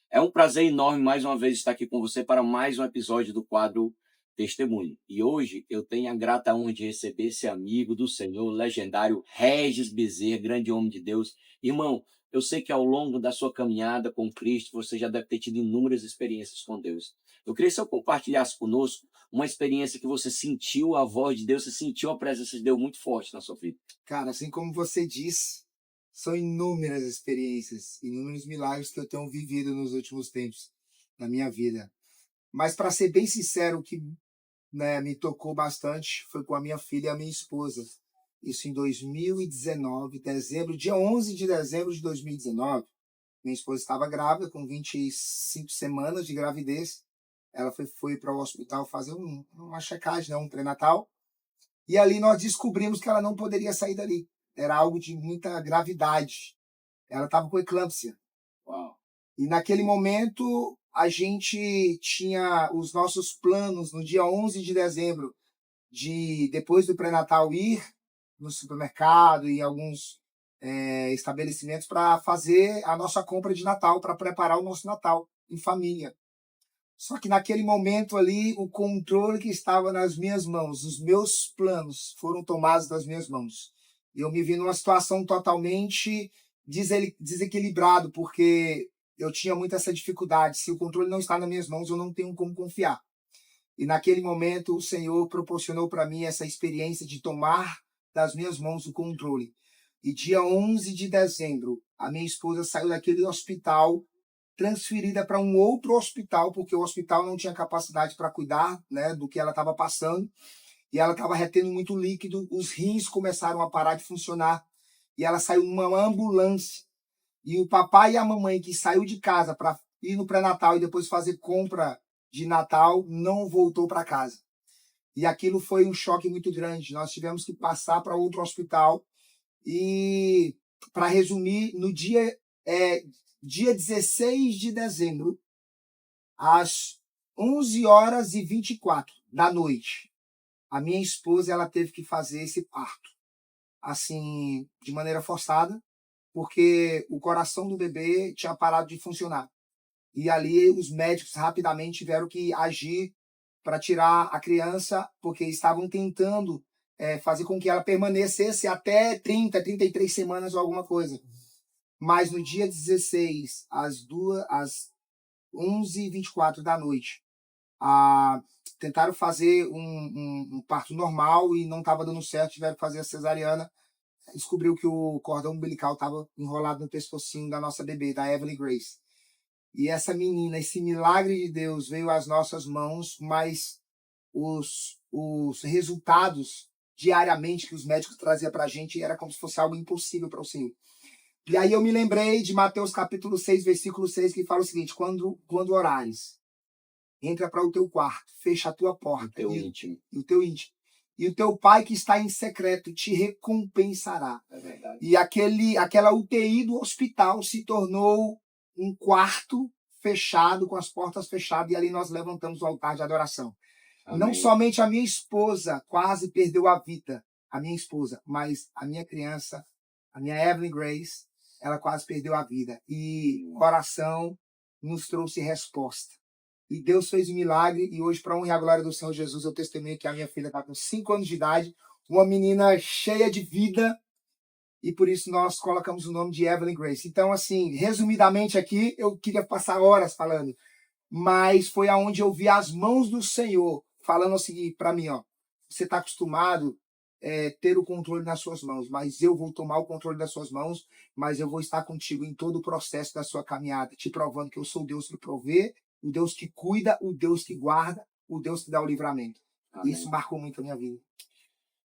É um prazer enorme mais uma vez estar aqui com você para mais um episódio do quadro Testemunho. E hoje eu tenho a grata honra de receber esse amigo do Senhor, legendário Regis Bezerra, grande homem de Deus. Irmão, eu sei que ao longo da sua caminhada com Cristo você já deve ter tido inúmeras experiências com Deus. Eu queria que você compartilhasse conosco uma experiência que você sentiu a voz de Deus, você sentiu a presença de Deus muito forte na sua vida. Cara, assim como você disse, são inúmeras experiências, inúmeros milagres que eu tenho vivido nos últimos tempos na minha vida. Mas para ser bem sincero, o que me tocou bastante foi com a minha filha e a minha esposa. Isso em 2019, dezembro, dia 11 de dezembro de 2019. Minha esposa estava grávida, com 25 semanas de gravidez. Ela foi para o hospital fazer uma checagem, um pré-natal. E ali nós descobrimos que ela não poderia sair dali. Era algo de muita gravidade. Ela estava com eclâmpsia. Uau. E naquele momento a gente tinha os nossos planos no dia 11 de dezembro de, depois do pré-natal, ir no supermercado e alguns estabelecimentos para fazer a nossa compra de Natal, para preparar o nosso Natal em família. Só que naquele momento ali, o controle que estava nas minhas mãos, os meus planos foram tomados das minhas mãos. E eu me vi numa situação totalmente desequilibrado, porque eu tinha muito essa dificuldade. Se o controle não está nas minhas mãos, eu não tenho como confiar. E naquele momento, o Senhor proporcionou para mim essa experiência de tomar das minhas mãos o controle. E dia 11 de dezembro, a minha esposa saiu daquele hospital transferida para um outro hospital, porque o hospital não tinha capacidade para cuidar, do que ela estava passando, e ela estava retendo muito líquido, os rins começaram a parar de funcionar, e ela saiu numa ambulância. E o papai e a mamãe que saiu de casa para ir no pré-natal e depois fazer compra de Natal não voltou para casa. E aquilo foi um choque muito grande. Nós tivemos que passar para outro hospital. E, para resumir, no dia 16 de dezembro, às 11h24 da noite, a minha esposa ela teve que fazer esse parto, assim, de maneira forçada, porque o coração do bebê tinha parado de funcionar. E ali os médicos rapidamente tiveram que agir para tirar a criança, porque estavam tentando fazer com que ela permanecesse até 33 semanas ou alguma coisa. Mas no dia 16, às 11h24 da noite, tentaram fazer um parto normal e não estava dando certo, tiveram que fazer a cesariana. Descobriu que o cordão umbilical estava enrolado no pescocinho da nossa bebê, da Evelyn Grace. E essa menina, esse milagre de Deus veio às nossas mãos, mas os resultados diariamente que os médicos traziam para a gente era como se fosse algo impossível para o Senhor. E aí eu me lembrei de Mateus capítulo 6, versículo 6, que fala o seguinte: quando orares, entra para o teu quarto, fecha a tua porta. O teu íntimo. E o teu íntimo. E o teu pai que está em secreto te recompensará. É verdade. E aquela UTI do hospital se tornou um quarto fechado, com as portas fechadas, e ali nós levantamos o altar de adoração. Amém. Não somente a minha esposa quase perdeu a vida, a minha esposa, mas a minha criança, a minha Evelyn Grace, ela quase perdeu a vida. E o oração nos trouxe resposta. E Deus fez um milagre, e hoje, para a honra e a glória do Senhor Jesus, eu testemunho que a minha filha está com 5 anos de idade, uma menina cheia de vida, e por isso nós colocamos o nome de Evelyn Grace. Então, assim, resumidamente aqui, eu queria passar horas falando, mas foi aonde eu vi as mãos do Senhor falando o seguinte para mim, você está acostumado ter o controle nas suas mãos, mas eu vou tomar o controle das suas mãos, mas eu vou estar contigo em todo o processo da sua caminhada, te provando que eu sou o Deus que provê, o Deus que cuida, o Deus que guarda, o Deus que dá o livramento. Amém. Isso marcou muito a minha vida.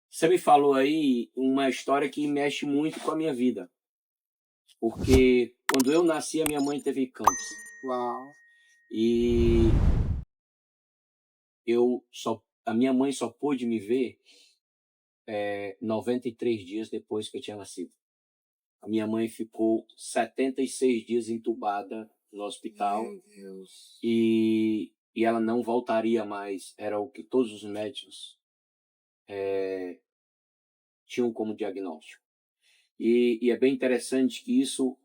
Você me falou aí uma história que mexe muito com a minha vida. Porque quando eu nasci, a minha mãe teve câncer. Uau. E a minha mãe só pôde me ver 93 dias depois que eu tinha nascido. A minha mãe ficou 76 dias entubada no hospital. Meu Deus. E ela não voltaria mais. Era o que todos os médicos tinham como diagnóstico. E é bem interessante que isso,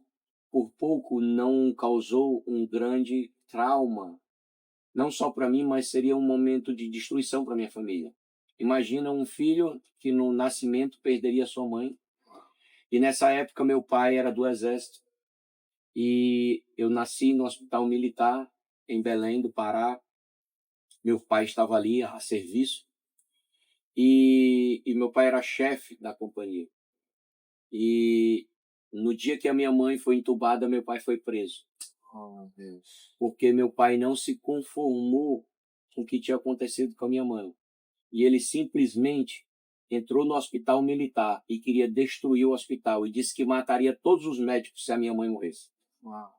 por pouco não causou um grande trauma, não só para mim, mas seria um momento de destruição para minha família. Imagina um filho que no nascimento perderia sua mãe. E nessa época meu pai era do exército e eu nasci no hospital militar em Belém do Pará. Meu pai estava ali a serviço e meu pai era chefe da companhia. E no dia que a minha mãe foi entubada, meu pai foi preso, Oh, Deus. porque meu pai não se conformou com o que tinha acontecido com a minha mãe. E ele simplesmente entrou no hospital militar e queria destruir o hospital e disse que mataria todos os médicos se a minha mãe morresse. Uau.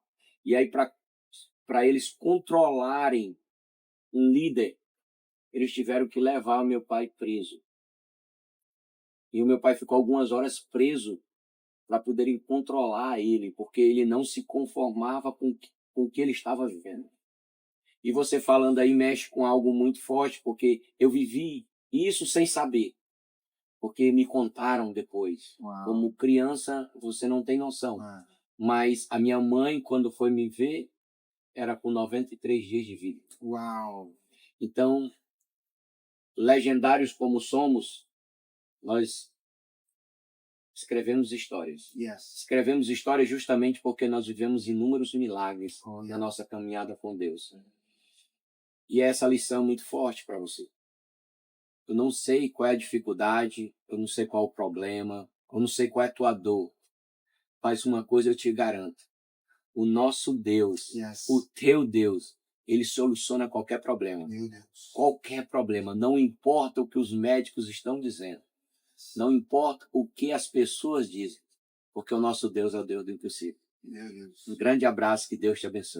E aí, para eles controlarem um líder, eles tiveram que levar meu pai preso. E o meu pai ficou algumas horas preso para poderem controlar ele, porque ele não se conformava com o que ele estava vivendo. E você falando aí mexe com algo muito forte, porque eu vivi isso sem saber, porque me contaram depois. Uau. Como criança, você não tem noção. Uau. Mas a minha mãe, quando foi me ver, era com 93 dias de vida. Uau. Então, legendários como somos, nós escrevemos histórias. Yes. Escrevemos histórias justamente porque nós vivemos inúmeros milagres Oh, na yeah. nossa caminhada com Deus. E essa lição é muito forte para você. Eu não sei qual é a dificuldade, eu não sei qual é o problema, eu não sei qual é a tua dor. Mas uma coisa eu te garanto. O nosso Deus, Yes. o teu Deus, ele soluciona qualquer problema. Meu Deus. Qualquer problema. Não importa o que os médicos estão dizendo. Não importa o que as pessoas dizem. Porque o nosso Deus é o Deus do impossível. Meu Deus. Um grande abraço, que Deus te abençoe.